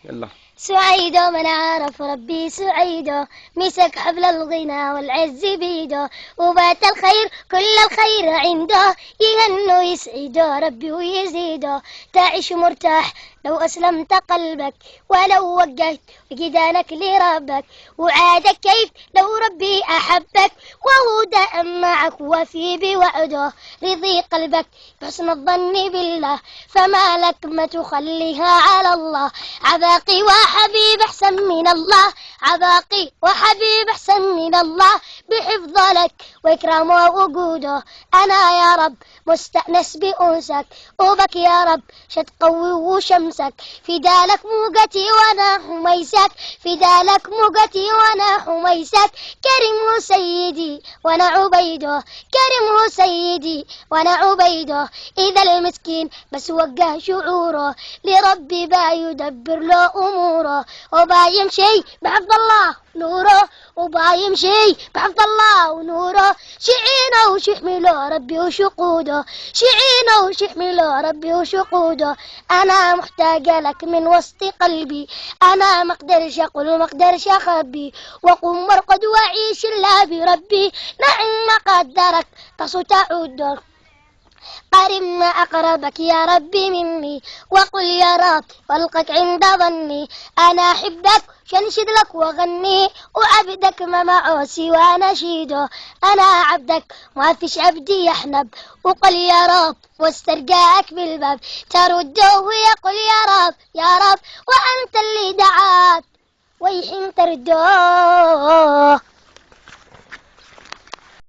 يلا. سعيد من عرف ربي سعيد، مسك حبل الغنى والعز بيده، وبات الخير كل الخير عنده، يهنو يسعد ربي ويزيده. تعيش مرتاح لو أسلمت قلبك، ولو وجهت وجدانك لربك، وعادك كيف لو ربي أحبك، وهو دائم معك وفي بوعده. رضي قلبك بحسن الظن بالله، فما لك ما تخليها على الله. عباقي وحبيب أحسن من الله، عباقي وحبيب أحسن من الله، بحفظ لك وإكرام ووجوده. أنا يا رب مستأنس بأنسك، وبك يا رب شتقوي وشمسك، فدالك موجتي وأنا حميسك، فدالك موجتي وأنا حميسك. كريم سيدي وأنا عبيده، كريم سيدي وأنا عبيده. إذا المسكين بس وجه شعوره لربي با يدبر له أموره، وبا يمشي بحفظ الله نوره، وبا يمشي بحفظ الله ونوره. شعينه وشحمله ربي وشقوده، شعينه وشحمله ربي وشقوده. أنا محتاجة لك من وسط قلبي، أنا مقدرش أقول مقدرش أخبي، وقم وارقد وعيش الله بربي. نعم قدرك تصو تعود، قرب ما أقربك يا ربي مني، وقل يا رب والقك عند ظني. أنا أحبك شنشد لك وغني، وعبدك ما معه سوى نشيده. أنا عبدك ما فيش عبدي يحنب، وقل يا رب واسترجاك بالباب، ترده ويقول يا رب يا رب، وأنت اللي دعاك ويحين ترده.